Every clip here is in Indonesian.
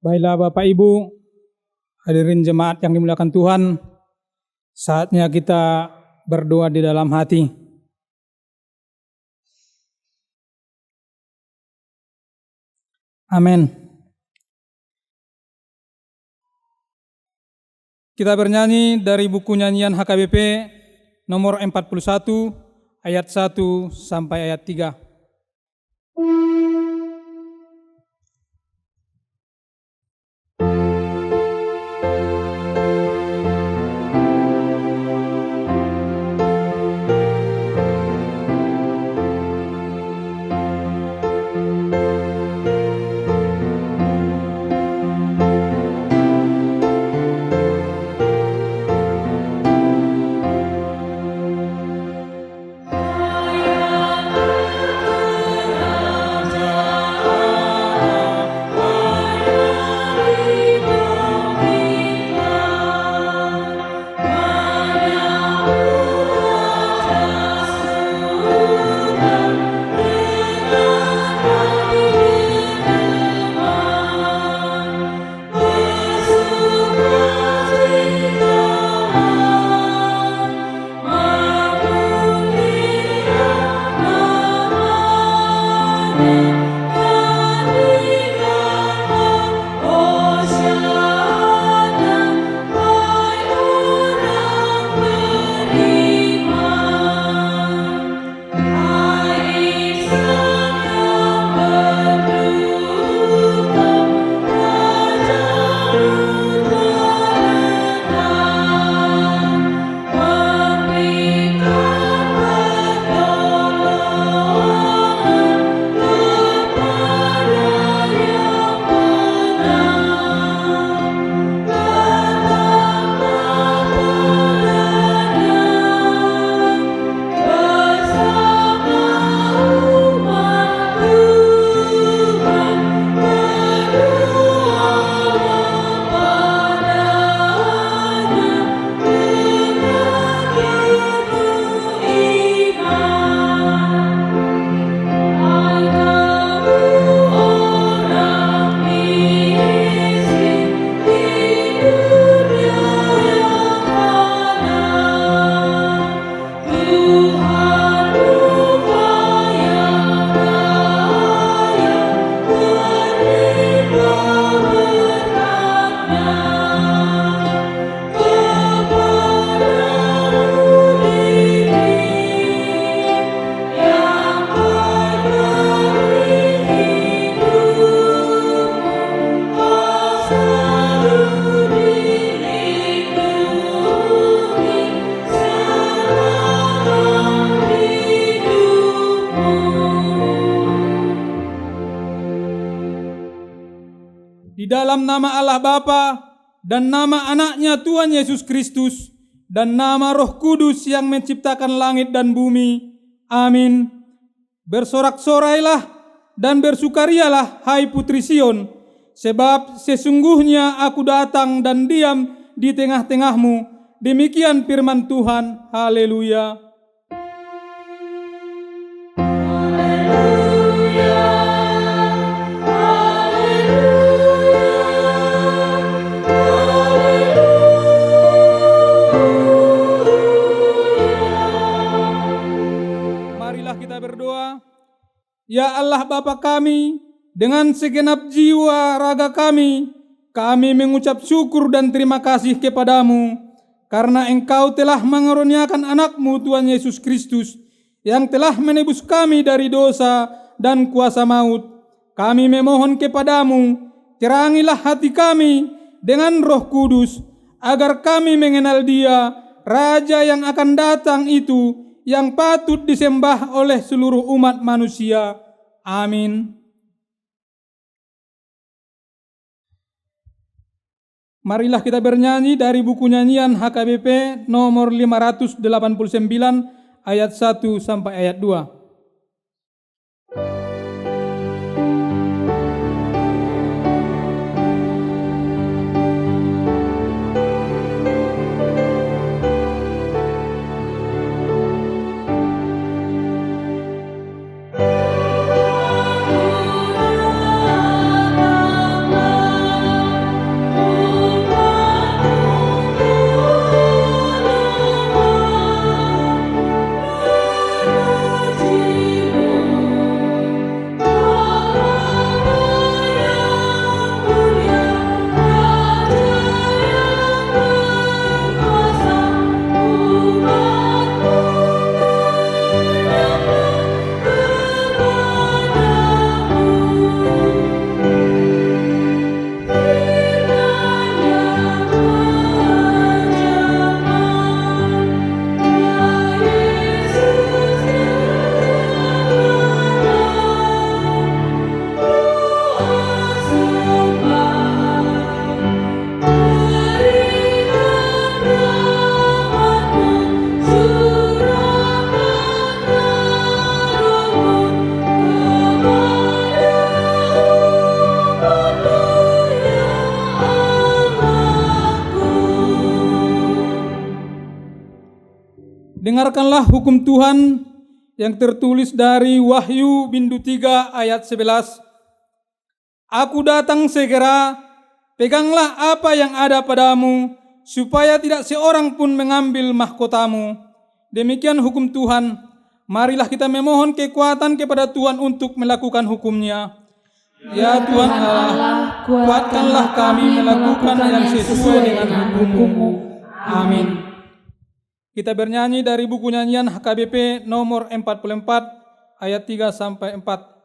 Baiklah Bapak Ibu, hadirin jemaat yang dimuliakan Tuhan, saatnya kita berdoa di dalam hati. Amin. Kita bernyanyi dari buku nyanyian HKBP nomor 41 ayat 1 sampai ayat 3. Di dalam nama Allah Bapa dan nama anaknya Tuhan Yesus Kristus dan nama Roh Kudus yang menciptakan langit dan bumi. Amin. Bersorak-sorailah dan bersukarialah hai putri Sion, sebab sesungguhnya aku datang dan diam di tengah-tengahmu. Demikian firman Tuhan. Haleluya. Berdoa. Ya Allah Bapa kami, dengan segenap jiwa raga kami mengucap syukur dan terima kasih kepadamu karena Engkau telah mengaruniakan anakmu Tuhan Yesus Kristus yang telah menebus kami dari dosa dan kuasa maut. Kami memohon kepadamu, terangilah hati kami dengan Roh Kudus agar kami mengenal Dia, Raja yang akan datang itu, yang patut disembah oleh seluruh umat manusia. Amin. Marilah kita bernyanyi dari buku nyanyian HKBP nomor 589 ayat 1 sampai ayat 2. Dengarkanlah hukum Tuhan yang tertulis dari Wahyu bindu 3 ayat 11. Aku datang segera, peganglah apa yang ada padamu, supaya tidak seorang pun mengambil mahkotamu. Demikian hukum Tuhan. Marilah kita memohon kekuatan kepada Tuhan untuk melakukan hukumnya. Ya Tuhan Allah, kuatkanlah kami melakukan yang sesuai dengan hukum-Mu. Amin. Kita bernyanyi dari buku nyanyian HKBP nomor 44 ayat 3 sampai 4.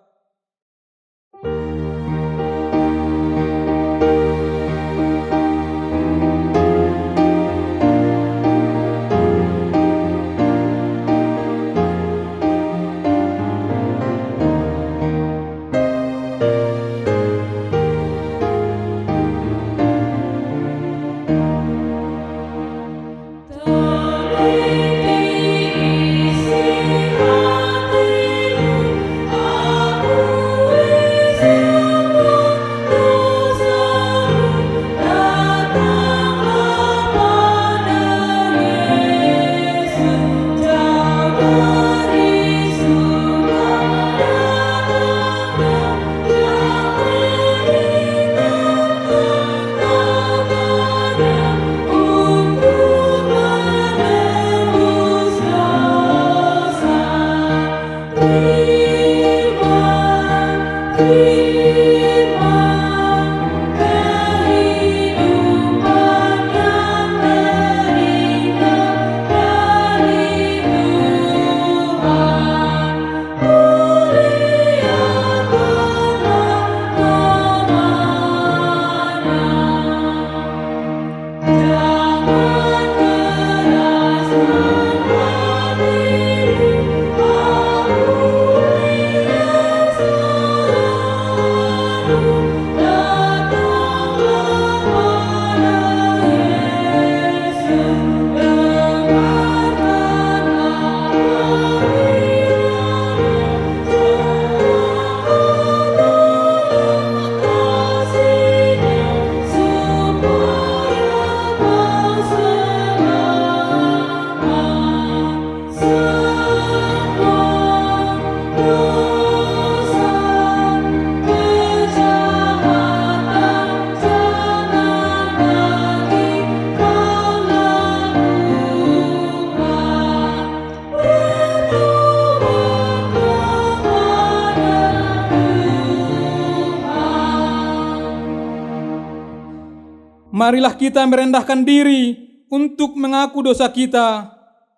Marilah kita merendahkan diri untuk mengaku dosa kita.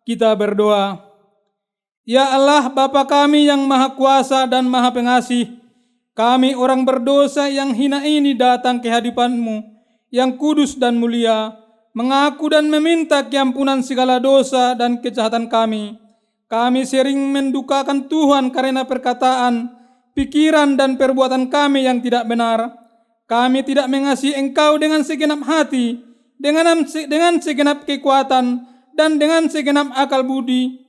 Kita berdoa. Ya Allah, Bapa kami yang Maha Kuasa dan Maha Pengasih, kami orang berdosa yang hina ini datang ke hadipan-Mu yang kudus dan mulia, mengaku dan meminta keampunan segala dosa dan kejahatan kami. Kami sering mendukakan Tuhan karena perkataan, pikiran dan perbuatan kami yang tidak benar. Kami tidak mengasihi Engkau dengan segenap hati, dengan segenap kekuatan, dan dengan segenap akal budi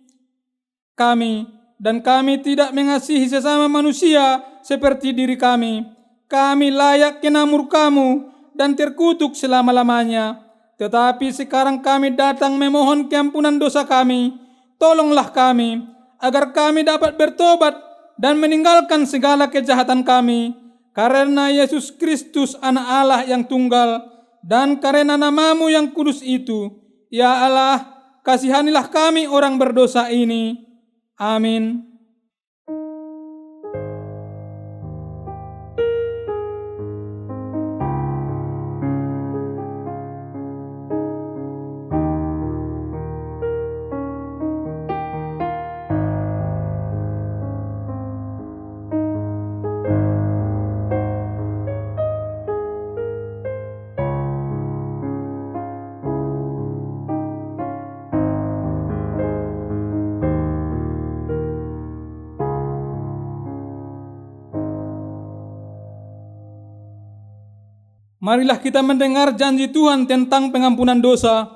kami. Dan kami tidak mengasihi sesama manusia seperti diri kami. Kami layak kena murka-Mu dan terkutuk selama-lamanya. Tetapi sekarang kami datang memohon keampunan dosa kami. Tolonglah kami, agar kami dapat bertobat dan meninggalkan segala kejahatan kami. Karena Yesus Kristus Anak Allah yang tunggal, dan karena nama-Mu yang kudus itu, ya Allah, kasihanilah kami orang berdosa ini. Amin. Marilah kita mendengar janji Tuhan tentang pengampunan dosa.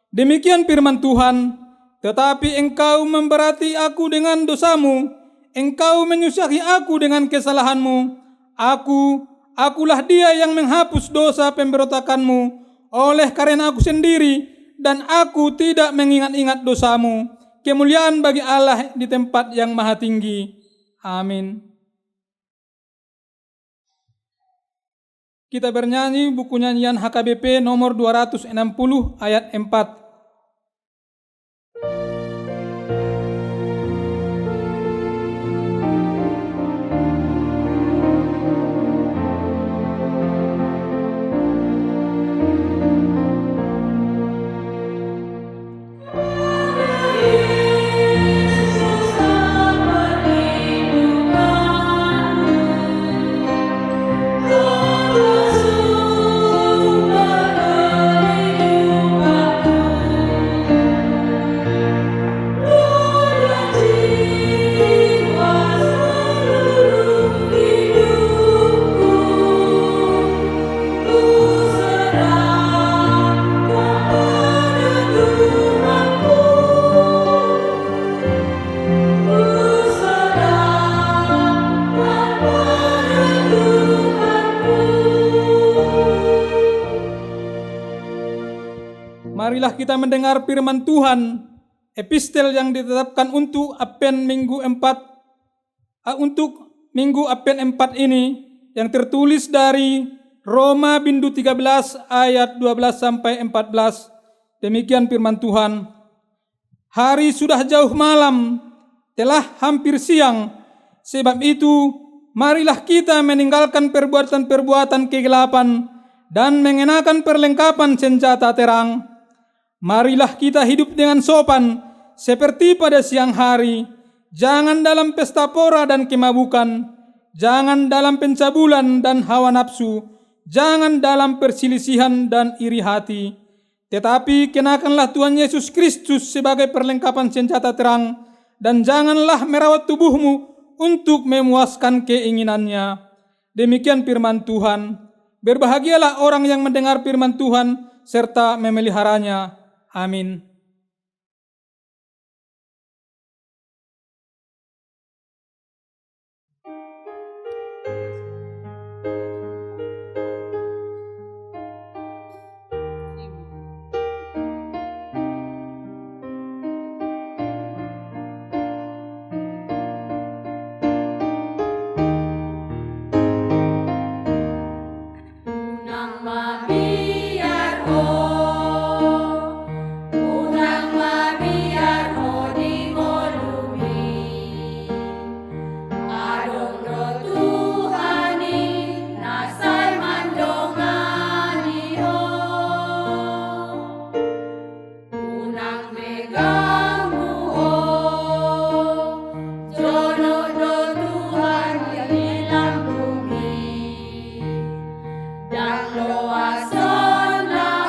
Demikian firman Tuhan, tetapi engkau memberati aku dengan dosamu, engkau menyusahi aku dengan kesalahanmu. Akulah dia yang menghapus dosa pemberontakanmu, oleh karena aku sendiri, dan aku tidak mengingat-ingat dosamu. kemuliaan bagi Allah di tempat yang maha tinggi. Amin. Kita bernyanyi buku nyanyian HKBP nomor 260 ayat 4. Marilah kita mendengar firman Tuhan, epistel yang ditetapkan untuk Advent Minggu 4, untuk Minggu Advent 4 ini, yang tertulis dari Roma bindu 13 ayat 12 sampai 14. Demikian firman Tuhan. Hari sudah jauh malam, telah hampir siang, sebab itu marilah kita meninggalkan perbuatan-perbuatan kegelapan dan mengenakan perlengkapan senjata terang. Marilah kita hidup dengan sopan seperti pada siang hari. Jangan dalam pesta pora dan kemabukan. Jangan dalam pencabulan dan hawa nafsu. Jangan dalam perselisihan dan iri hati. Tetapi kenakanlah Tuhan Yesus Kristus sebagai perlengkapan senjata terang. Dan janganlah merawat tubuhmu untuk memuaskan keinginannya. Demikian firman Tuhan. Berbahagialah orang yang mendengar firman Tuhan serta memeliharanya. Amin. Dan loason lah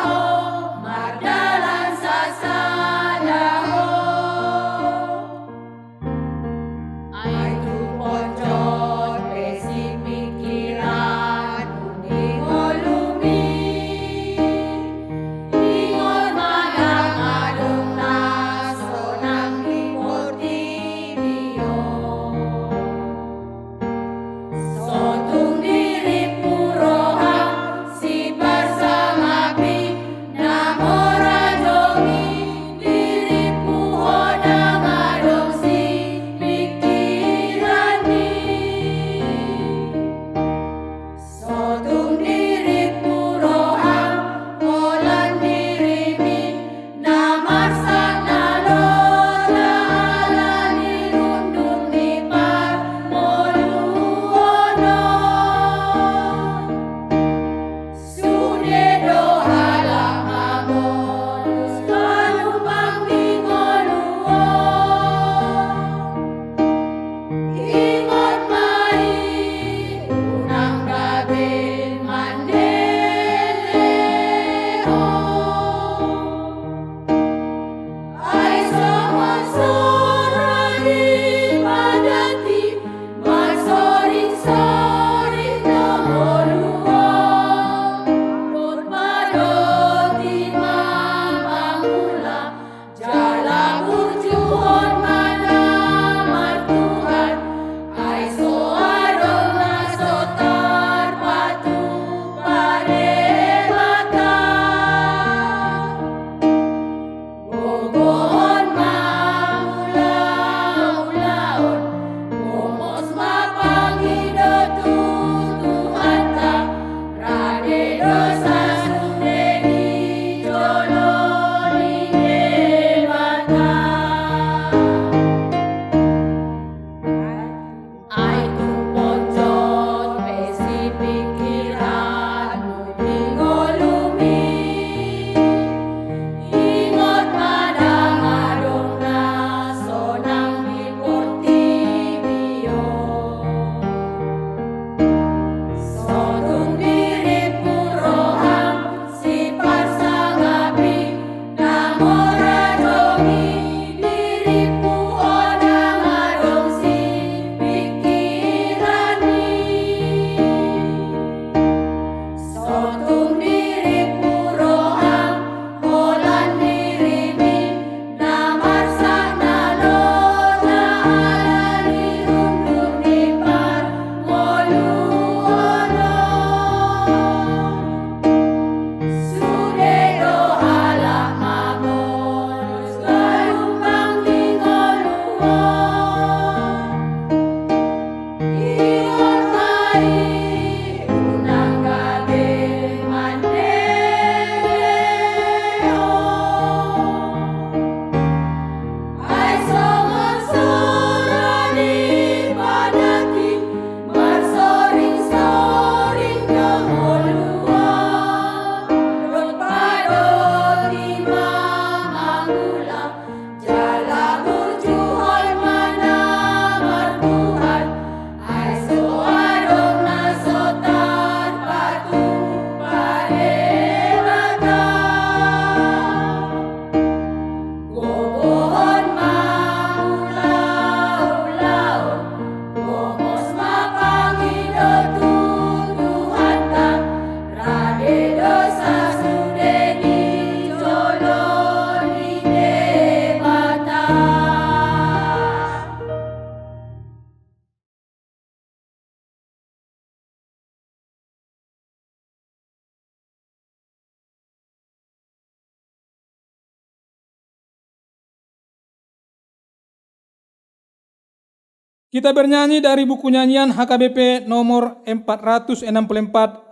Kita bernyanyi dari buku nyanyian HKBP nomor 464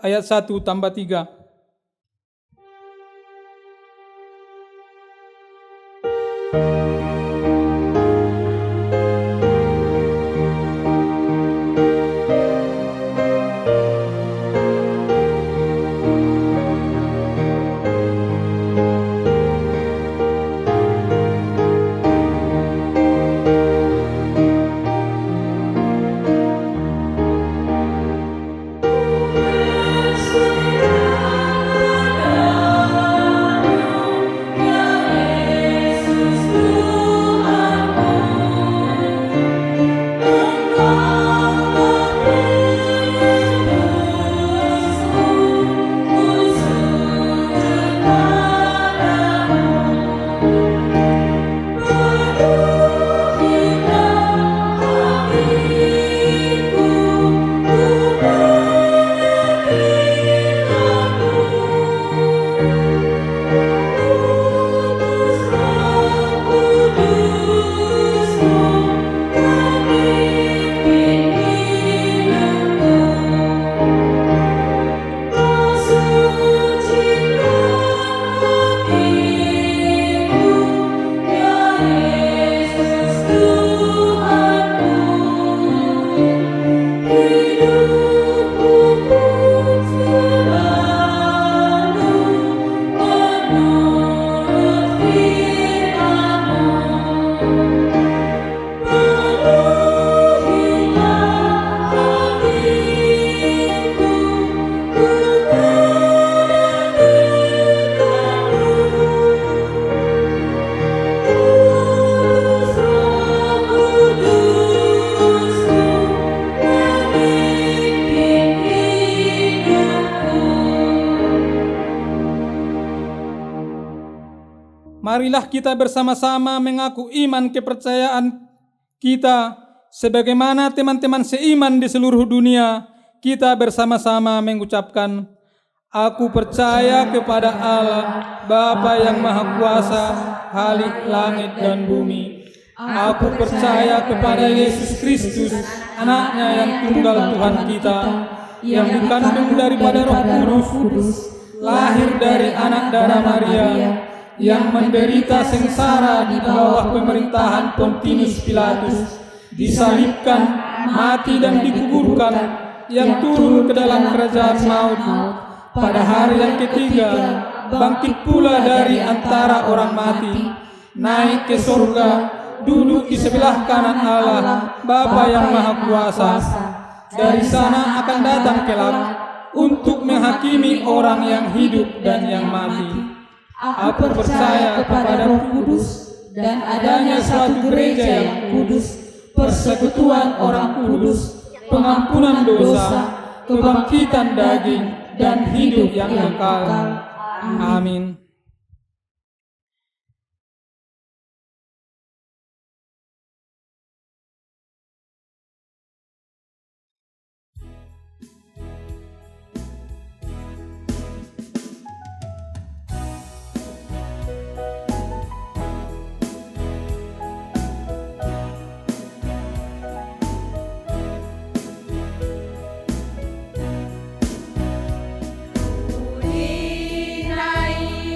ayat 1 tambah 3. Marilah kita bersama-sama mengaku iman kepercayaan kita sebagaimana teman-teman seiman di seluruh dunia. Kita bersama-sama mengucapkan, aku percaya kepada Allah, Bapa yang Maha Kuasa, Khalik langit dan bumi. Aku percaya kepada Yesus Kristus, anaknya yang tunggal Tuhan kita, yang dikandung daripada Roh Kudus, lahir dari anak darah Maria, yang menderita sengsara di bawah pemerintahan Pontius Pilatus, disalibkan, mati dan dikuburkan, yang turun ke dalam kerajaan maut, pada hari yang ketiga bangkit pula dari antara orang mati, naik ke surga, duduk di sebelah kanan Allah, Bapa yang Maha Kuasa. Dari sana akan datang kelak untuk menghakimi orang yang hidup dan yang mati. Aku percaya kepada Roh Kudus dan adanya suatu gereja yang kudus, persekutuan orang kudus, pengampunan dosa, kebangkitan daging, dan hidup yang kekal. Amin. Urinai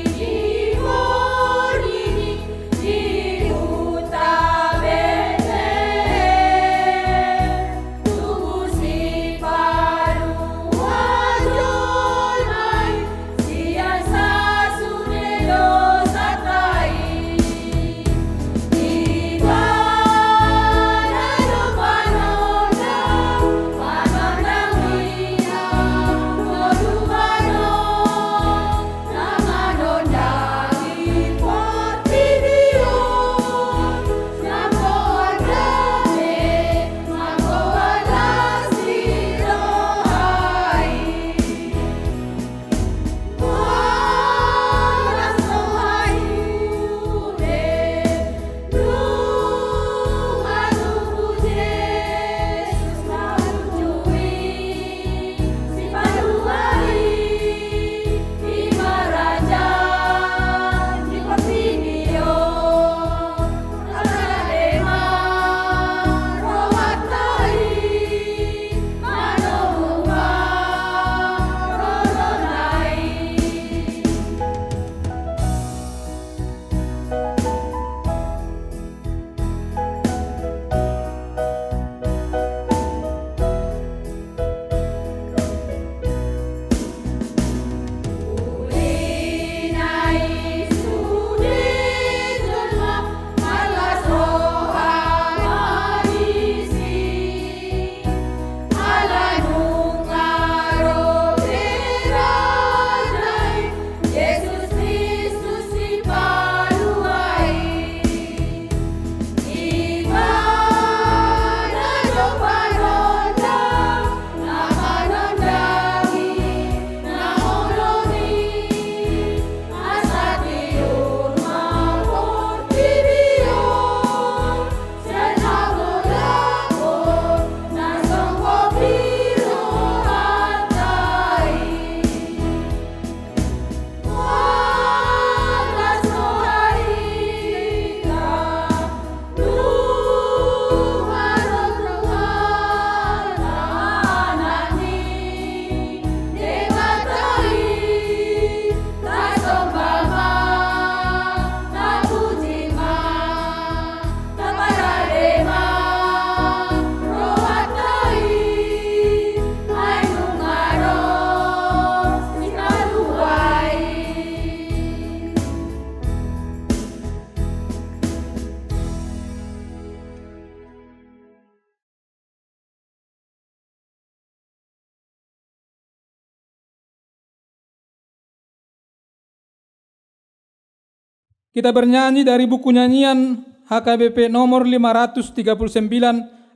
Kita bernyanyi dari buku nyanyian HKBP nomor 539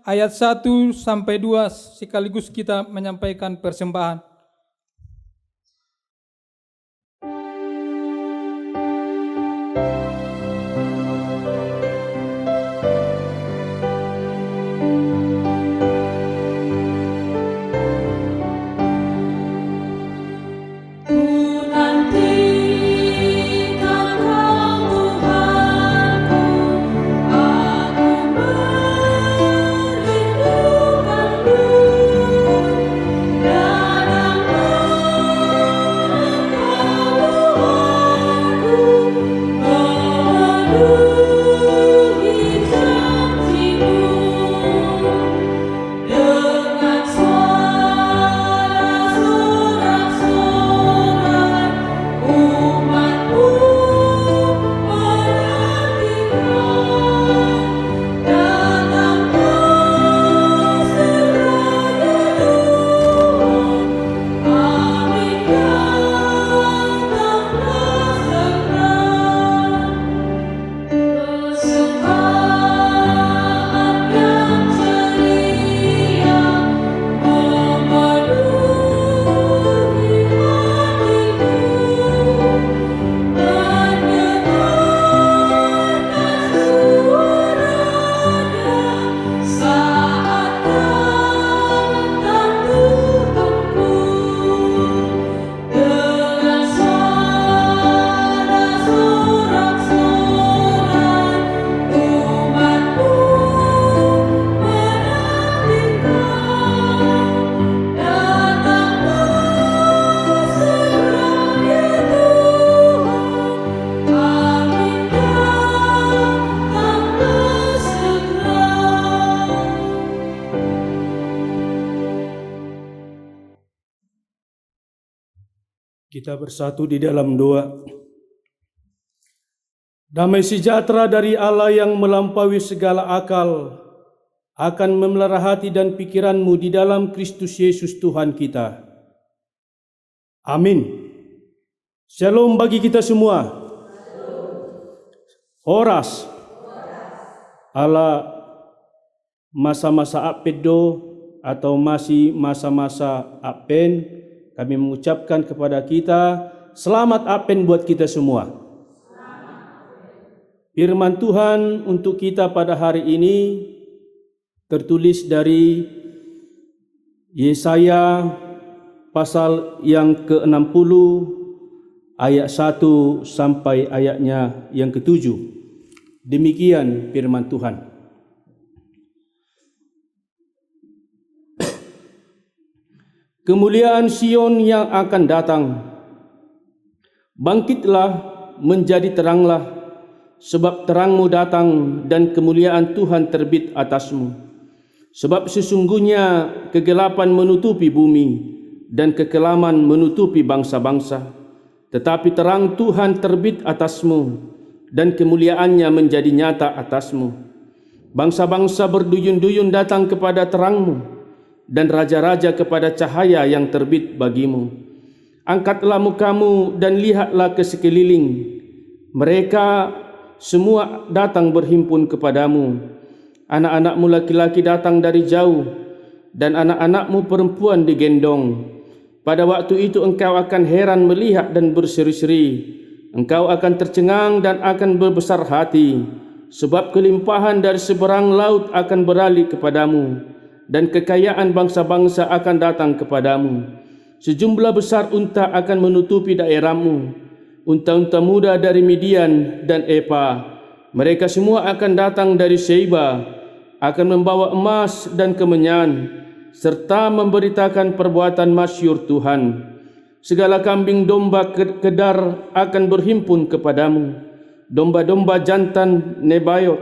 ayat 1 sampai 2 sekaligus kita menyampaikan persembahan. Kita bersatu di dalam doa. Damai sejahtera dari Allah yang melampaui segala akal akan memelihara hati dan pikiranmu di dalam Kristus Yesus Tuhan kita. Amin. Shalom bagi kita semua. Horas. Allah masa-masa apedo atau masih masa-masa apen, kami mengucapkan kepada kita, selamat apen buat kita semua. Firman Tuhan untuk kita pada hari ini tertulis dari Yesaya pasal yang ke-60 ayat 1 sampai ayatnya yang ke-7. Demikian firman Tuhan. Kemuliaan Sion yang akan datang. Bangkitlah, menjadi teranglah, sebab terangmu datang dan kemuliaan Tuhan terbit atasmu. Sebab sesungguhnya kegelapan menutupi bumi dan kekelaman menutupi bangsa-bangsa. Tetapi terang Tuhan terbit atasmu dan kemuliaannya menjadi nyata atasmu. Bangsa-bangsa berduyun-duyun datang kepada terangmu dan raja-raja kepada cahaya yang terbit bagimu. Angkatlah mukamu dan lihatlah ke sekeliling. Mereka semua datang berhimpun kepadamu. Anak-anakmu laki-laki datang dari jauh dan anak-anakmu perempuan digendong. Pada waktu itu engkau akan heran melihat dan berseri-seri. Engkau akan tercengang dan akan berbesar hati, sebab kelimpahan dari seberang laut akan beralih kepadamu dan kekayaan bangsa-bangsa akan datang kepadamu. Sejumlah besar unta akan menutupi daerahmu, unta-unta muda dari Midian dan Epa. Mereka semua akan datang dari Sheba, akan membawa emas dan kemenyan, serta memberitakan perbuatan masyhur Tuhan. Segala kambing domba kedar akan berhimpun kepadamu. Domba-domba jantan Nebayot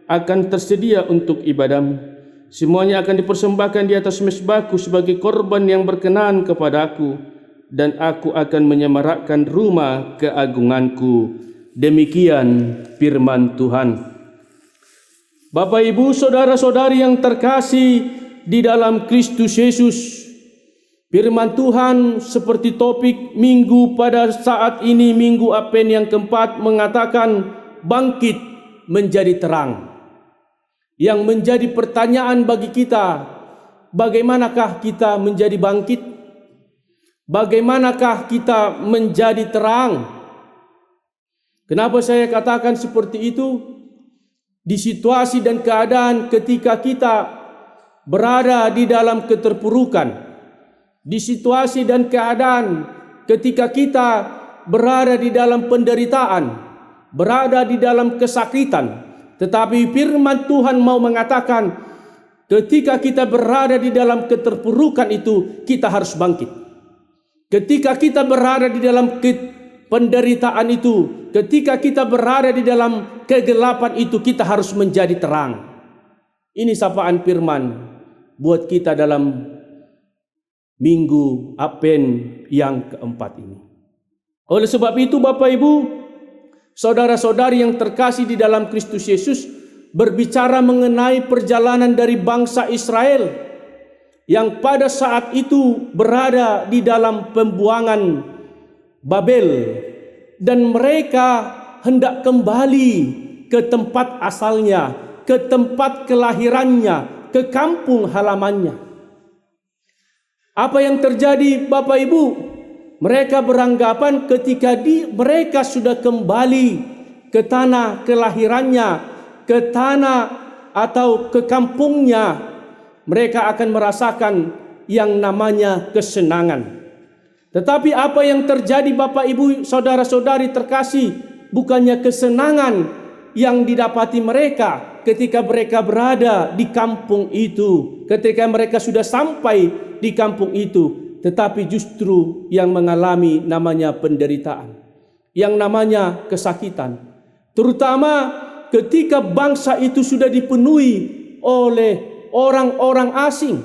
akan tersedia untuk ibadamu. Semuanya akan dipersembahkan di atas mezbahku sebagai korban yang berkenan kepadaku, dan aku akan menyemarakkan rumah keagunganku. Demikian firman Tuhan. Bapak, Ibu, saudara-saudari yang terkasih di dalam Kristus Yesus, Firman Tuhan seperti topik minggu pada saat ini, Minggu Advent yang keempat, mengatakan bangkit menjadi terang. Yang menjadi pertanyaan bagi kita, bagaimanakah kita menjadi bangkit? Bagaimanakah kita menjadi terang? Kenapa saya katakan seperti itu? Di situasi dan keadaan ketika kita berada di dalam keterpurukan, di situasi dan keadaan ketika kita berada di dalam penderitaan, berada di dalam kesakitan, tetapi firman Tuhan mau mengatakan ketika kita berada di dalam keterpurukan itu, kita harus bangkit. Ketika kita berada di dalam penderitaan itu, ketika kita berada di dalam kegelapan itu, kita harus menjadi terang. Ini sapaan firman buat kita dalam Minggu Advent yang keempat ini. Oleh sebab itu, Bapak Ibu, saudara-saudari yang terkasih di dalam Kristus Yesus, berbicara mengenai perjalanan dari bangsa Israel yang pada saat itu berada di dalam pembuangan Babel, dan mereka hendak kembali ke tempat asalnya, ke tempat kelahirannya, ke kampung halamannya. Apa yang terjadi, Bapak Ibu? Mereka beranggapan ketika mereka sudah kembali ke tanah kelahirannya, ke tanah atau ke kampungnya, mereka akan merasakan yang namanya kesenangan. Tetapi apa yang terjadi, Bapak Ibu, saudara-saudari terkasih, bukannya kesenangan yang didapati mereka ketika mereka berada di kampung itu, ketika mereka sudah sampai di kampung itu, tetapi justru yang mengalami namanya penderitaan, yang namanya kesakitan. Terutama ketika bangsa itu sudah dipenuhi oleh orang-orang asing.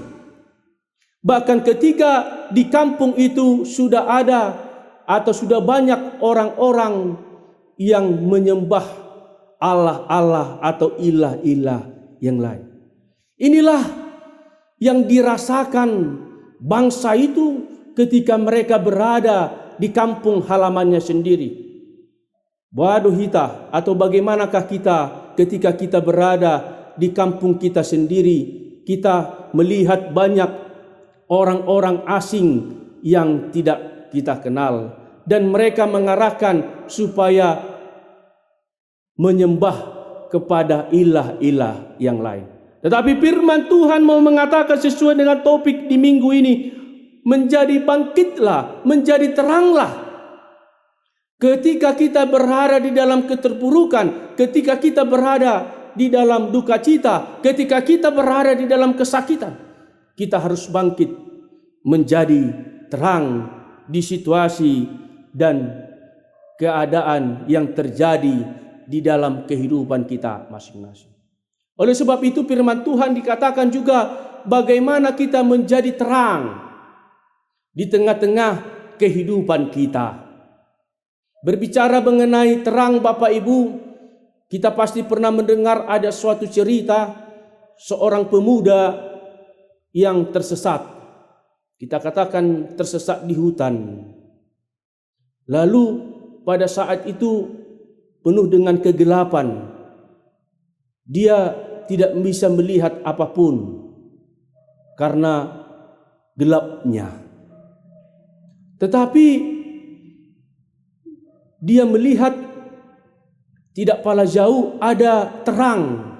Bahkan ketika di kampung itu sudah ada atau sudah banyak orang-orang yang menyembah Allah-Allah atau ilah-ilah yang lain. Inilah yang dirasakan bangsa itu ketika mereka berada di kampung halamannya sendiri. Waduh kita, atau bagaimanakah kita ketika kita berada di kampung kita sendiri, kita melihat banyak orang-orang asing yang tidak kita kenal, dan mereka mengarahkan supaya menyembah kepada ilah-ilah yang lain. Tetapi firman Tuhan mau mengatakan sesuai dengan topik di minggu ini, menjadi bangkitlah, menjadi teranglah. Ketika kita berada di dalam keterpurukan, ketika kita berada di dalam duka cita, ketika kita berada di dalam kesakitan, kita harus bangkit menjadi terang di situasi dan keadaan yang terjadi di dalam kehidupan kita masing-masing. Oleh sebab itu firman Tuhan dikatakan juga bagaimana kita menjadi terang di tengah-tengah kehidupan kita. Berbicara mengenai terang, Bapak Ibu, kita pasti pernah mendengar ada suatu cerita seorang pemuda yang tersesat. Kita katakan tersesat di hutan. Lalu pada saat itu penuh dengan kegelapan. Dia tidak bisa melihat apapun karena gelapnya. Tetapi dia melihat tidak pala jauh ada terang.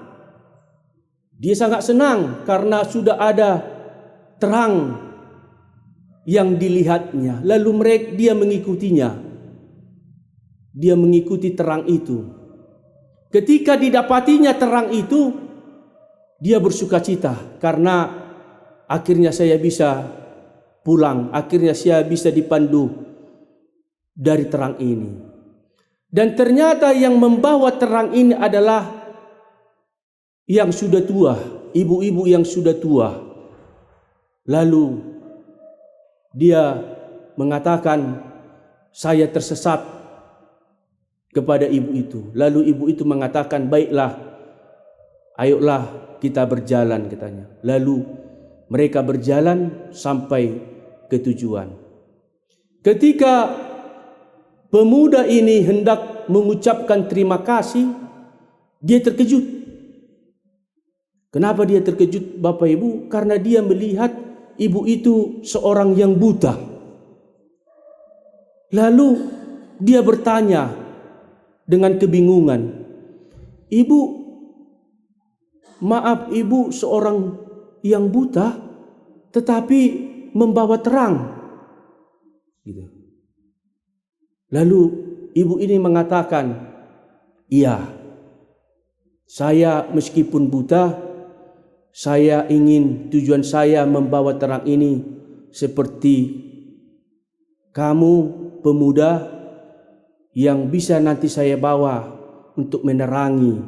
Dia sangat senang karena sudah ada terang yang dilihatnya. Lalu dia mengikutinya. Dia mengikuti terang itu. Ketika didapatinya terang itu, dia bersukacita karena akhirnya saya bisa pulang. Akhirnya saya bisa dipandu dari terang ini. Dan ternyata yang membawa terang ini adalah yang sudah tua, ibu-ibu yang sudah tua. Lalu dia mengatakan, saya tersesat kepada ibu itu. Lalu ibu itu mengatakan, baiklah, ayolah kita berjalan, katanya. Lalu mereka berjalan sampai ketujuan. Ketika pemuda ini hendak mengucapkan terima kasih, dia terkejut. Kenapa dia terkejut, Bapak Ibu? Karena dia melihat ibu itu seorang yang buta. Lalu dia bertanya dengan kebingungan, "Ibu, maaf, ibu seorang yang buta tetapi membawa terang." Gitu. Lalu ibu ini mengatakan, "Iya, saya meskipun buta, saya ingin tujuan saya membawa terang ini seperti kamu pemuda yang bisa nanti saya bawa untuk menerangi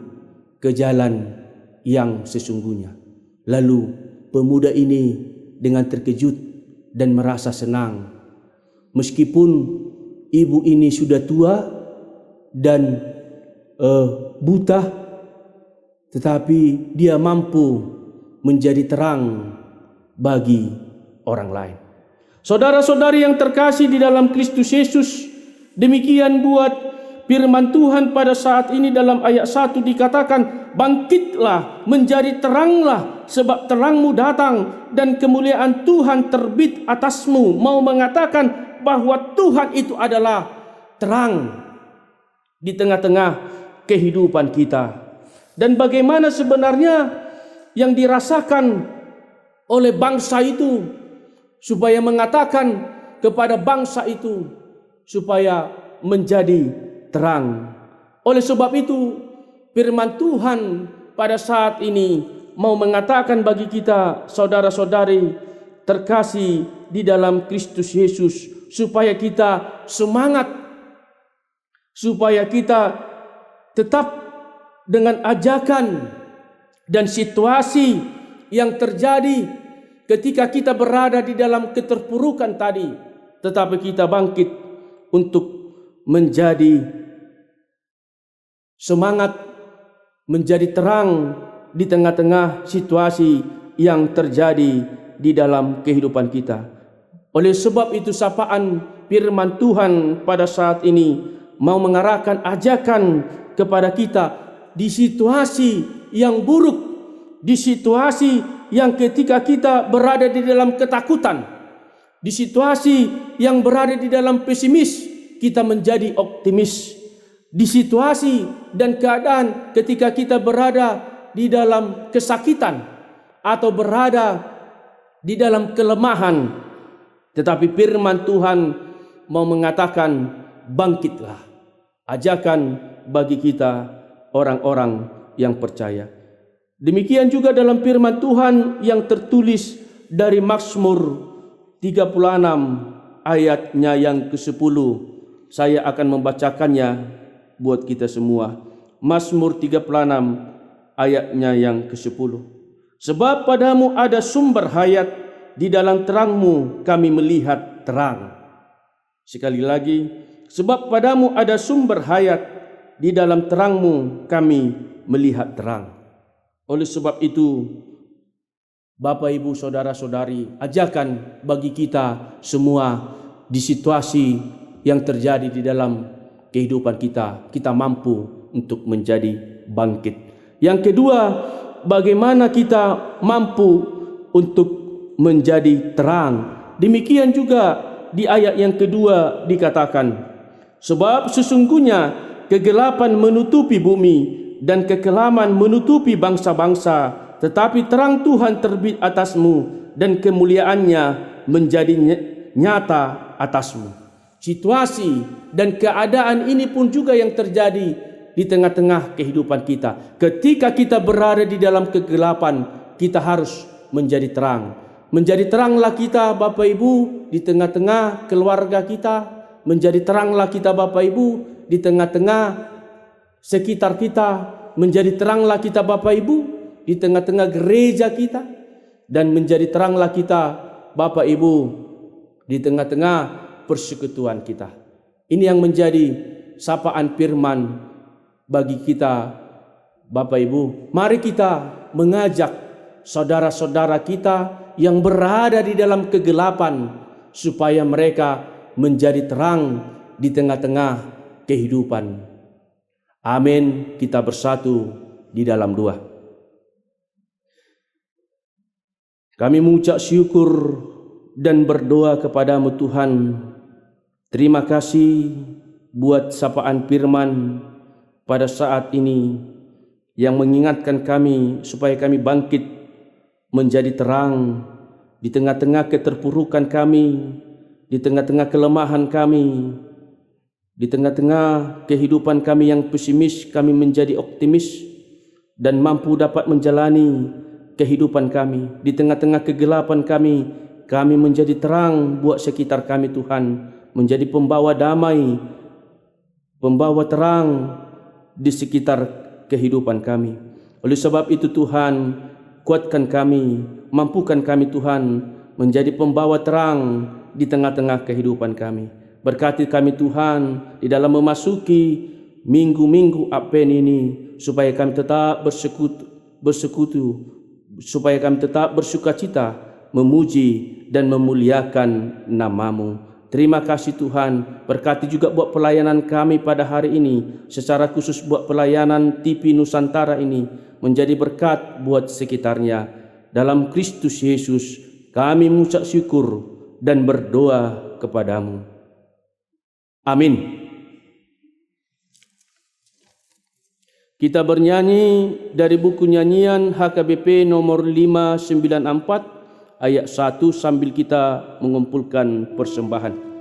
ke jalan yang sesungguhnya." Lalu pemuda ini dengan terkejut dan merasa senang. Meskipun ibu ini sudah tua dan buta, tetapi dia mampu menjadi terang bagi orang lain. Saudara-saudari yang terkasih di dalam Kristus Yesus, demikian buat firman Tuhan pada saat ini dalam ayat 1 dikatakan, "Bangkitlah, menjadi teranglah, sebab terangmu datang dan kemuliaan Tuhan terbit atasmu." Mau mengatakan bahwa Tuhan itu adalah terang di tengah-tengah kehidupan kita. Dan bagaimana sebenarnya yang dirasakan oleh bangsa itu supaya mengatakan kepada bangsa itu supaya menjadi terang. Oleh sebab itu firman Tuhan pada saat ini mau mengatakan bagi kita saudara-saudari terkasih di dalam Kristus Yesus, supaya kita semangat, supaya kita tetap dengan ajakan dan situasi yang terjadi ketika kita berada di dalam keterpurukan tadi, tetapi kita bangkit untuk menjadi semangat, menjadi terang di tengah-tengah situasi yang terjadi di dalam kehidupan kita. Oleh sebab itu sapaan firman Tuhan pada saat ini mau mengarahkan ajakan kepada kita di situasi yang buruk, di situasi yang ketika kita berada di dalam ketakutan, di situasi yang berada di dalam pesimis, kita menjadi optimis. Di situasi dan keadaan ketika kita berada di dalam kesakitan atau berada di dalam kelemahan, tetapi firman Tuhan mau mengatakan bangkitlah. Ajakan bagi kita orang-orang yang percaya. Demikian juga dalam firman Tuhan yang tertulis dari Mazmur 36 ayatnya yang ke-10. Saya akan membacakannya buat kita semua. Mazmur 36 ayatnya yang ke-10. "Sebab padamu ada sumber hayat, di dalam terangmu kami melihat terang." Sekali lagi, sebab padamu ada sumber hayat, di dalam terangmu kami melihat terang. Oleh sebab itu, Bapak, Ibu, Saudara-saudari, ajakan bagi kita semua di situasi yang terjadi di dalam kehidupan kita, kita mampu untuk menjadi bangkit. Yang kedua, bagaimana kita mampu untuk menjadi terang. Demikian juga di ayat yang kedua dikatakan, "Sebab sesungguhnya kegelapan menutupi bumi dan kekelaman menutupi bangsa-bangsa, tetapi terang Tuhan terbit atasmu dan kemuliaannya menjadi nyata atasmu." Situasi dan keadaan ini pun juga yang terjadi di tengah-tengah kehidupan kita. Ketika kita berada di dalam kegelapan, kita harus menjadi terang. Menjadi teranglah kita, Bapak Ibu, di tengah-tengah keluarga kita. Menjadi teranglah kita, Bapak Ibu, di tengah-tengah sekitar kita. Menjadi teranglah kita, Bapak Ibu, di tengah-tengah gereja kita. Dan menjadi teranglah kita, Bapak Ibu, di tengah-tengah persekutuan kita. Ini yang menjadi sapaan firman bagi kita, Bapak Ibu. Mari kita mengajak saudara-saudara kita yang berada di dalam kegelapan supaya mereka menjadi terang di tengah-tengah kehidupan. Amin. Kita bersatu di dalam doa. Kami mengucap syukur dan berdoa kepadamu Tuhan. Terima kasih buat sapaan firman pada saat ini yang mengingatkan kami supaya kami bangkit menjadi terang di tengah-tengah keterpurukan kami, di tengah-tengah kelemahan kami, di tengah-tengah kehidupan kami yang pesimis, kami menjadi optimis dan mampu dapat menjalani kehidupan kami. Di tengah-tengah kegelapan kami menjadi terang buat sekitar kami Tuhan, menjadi pembawa damai, pembawa terang di sekitar kehidupan kami. Oleh sebab itu Tuhan, kuatkan kami, mampukan kami Tuhan menjadi pembawa terang di tengah-tengah kehidupan kami. Berkati kami Tuhan di dalam memasuki minggu-minggu Advent ini, supaya kami tetap bersekutu, supaya kami tetap bersukacita, memuji dan memuliakan nama-Mu. Terima kasih Tuhan, berkati juga buat pelayanan kami pada hari ini, secara khusus buat pelayanan TV Nusantara ini, menjadi berkat buat sekitarnya. Dalam Kristus Yesus, kami mengucap syukur dan berdoa kepadamu. Amin. Kita bernyanyi dari buku nyanyian HKBP nomor 594, ayat 1 sambil kita mengumpulkan persembahan.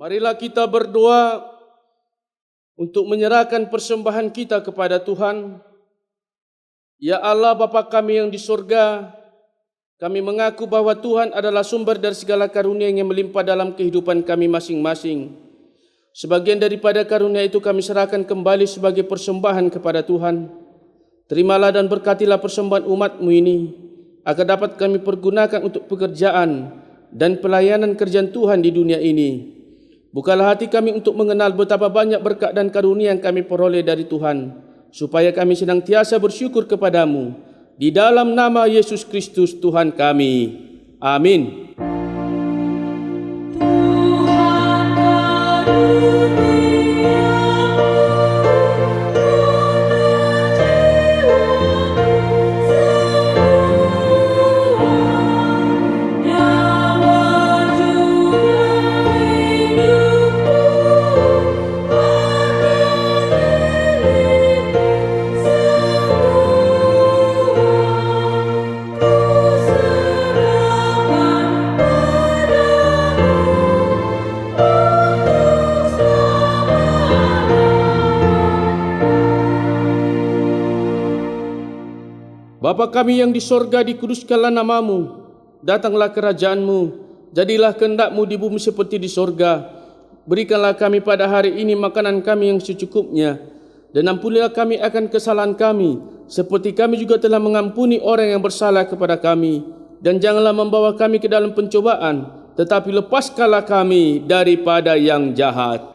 Marilah kita berdoa untuk menyerahkan persembahan kita kepada Tuhan. Ya Allah Bapa kami yang di surga, kami mengaku bahwa Tuhan adalah sumber dari segala karunia yang melimpah dalam kehidupan kami masing-masing. Sebagian daripada karunia itu kami serahkan kembali sebagai persembahan kepada Tuhan. Terimalah dan berkatilah persembahan umat-Mu ini, agar dapat kami pergunakan untuk pekerjaan dan pelayanan kerjaan Tuhan di dunia ini. Bukalah hati kami untuk mengenal betapa banyak berkat dan karunia yang kami peroleh dari Tuhan, supaya kami senantiasa bersyukur kepadamu. Di dalam nama Yesus Kristus Tuhan kami. Amin. Bapa kami yang di sorga, dikuduskanlah namamu. Datanglah kerajaanmu, jadilah kehendakmu di bumi seperti di sorga. Berikanlah kami pada hari ini makanan kami yang secukupnya, dan ampunilah kami akan kesalahan kami, seperti kami juga telah mengampuni orang yang bersalah kepada kami. Dan janganlah membawa kami ke dalam pencobaan, tetapi lepaskanlah kami daripada yang jahat.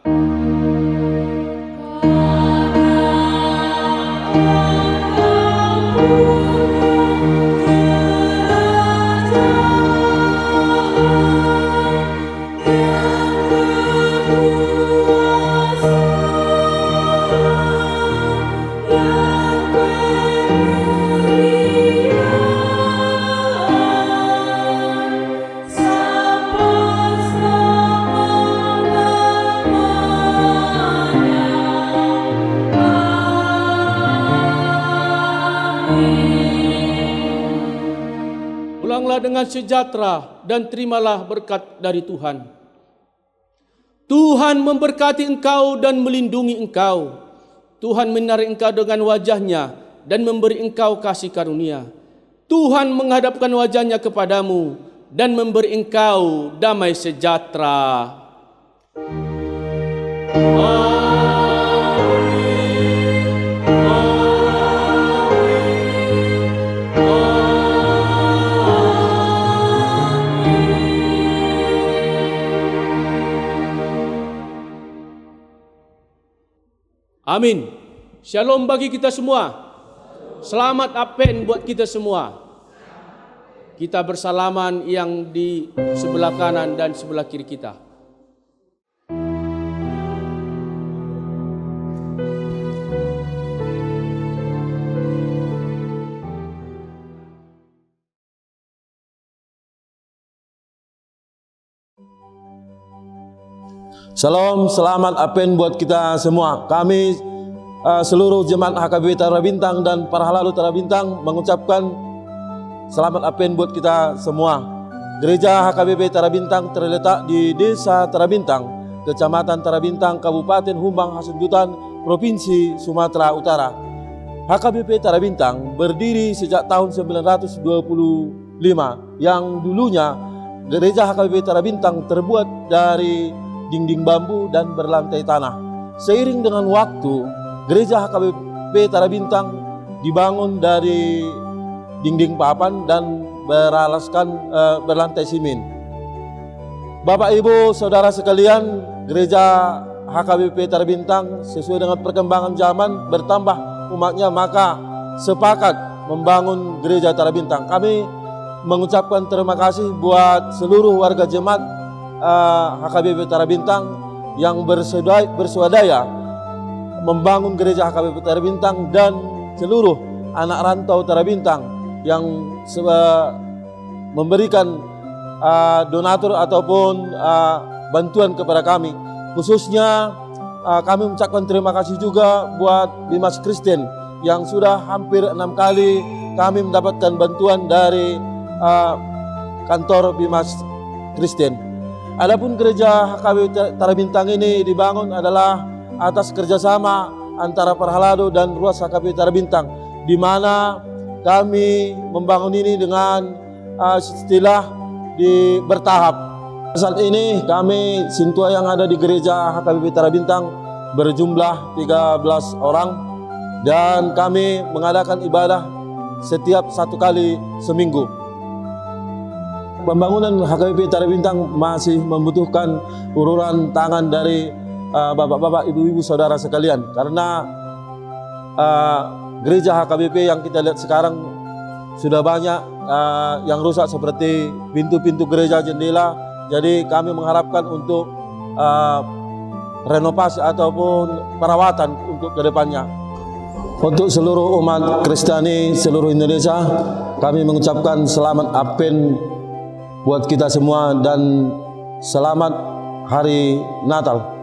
Pulanglah dengan sejahtera dan terimalah berkat dari Tuhan. Tuhan memberkati engkau dan melindungi engkau. Tuhan menarik engkau dengan wajahnya dan memberi engkau kasih karunia. Tuhan menghadapkan wajahnya kepadamu dan memberi engkau damai sejahtera. Amin. Shalom bagi kita semua. Selamat Advent buat kita semua. Kita bersalaman yang di sebelah kanan dan sebelah kiri kita. Shalom, selamat Advent buat kita semua. Kami seluruh jemaat HKBP Tarabintang dan para halalu Tarabintang mengucapkan selamat Advent buat kita semua. Gereja HKBP Tarabintang terletak di Desa Tarabintang, Kecamatan Tarabintang, Kabupaten Humbang Hasundutan, Provinsi Sumatera Utara. HKBP Tarabintang berdiri sejak tahun 1925 yang dulunya Gereja HKBP Tarabintang terbuat dari dinding bambu dan berlantai tanah. Seiring dengan waktu, Gereja HKBP Tarabintang dibangun dari dinding papan dan beralaskan berlantai simen. Bapak Ibu Saudara sekalian, Gereja HKBP Tarabintang sesuai dengan perkembangan zaman bertambah umatnya, maka sepakat membangun Gereja Tarabintang. Kami mengucapkan terima kasih buat seluruh warga jemaat HKBP Tarabintang yang bersuadaya membangun Gereja HKBP Tarabintang dan seluruh anak rantau Tarabintang yang memberikan donatur ataupun bantuan kepada kami. Khususnya kami mengucapkan terima kasih juga buat Bimas Kristen yang sudah hampir 6 kali kami mendapatkan bantuan dari kantor Bimas Kristen. Adapun Gereja HKBP Tarabintang ini dibangun adalah atas kerjasama antara Parhalado dan Ruas HKBP Tarabintang, di mana kami membangun ini dengan istilah bertahap. Saat ini kami sintua yang ada di Gereja HKBP Tarabintang berjumlah 13 orang dan kami mengadakan ibadah setiap 1 kali seminggu. Pembangunan HKBP Tarabintang masih membutuhkan uluran tangan dari bapak-bapak, ibu-ibu, saudara sekalian, karena gereja HKBP yang kita lihat sekarang sudah banyak yang rusak seperti pintu-pintu gereja, jendela. Jadi kami mengharapkan untuk renovasi ataupun perawatan untuk kedepannya. Untuk seluruh umat Kristiani seluruh Indonesia, kami mengucapkan selamat Advent buat kita semua dan selamat Hari Natal.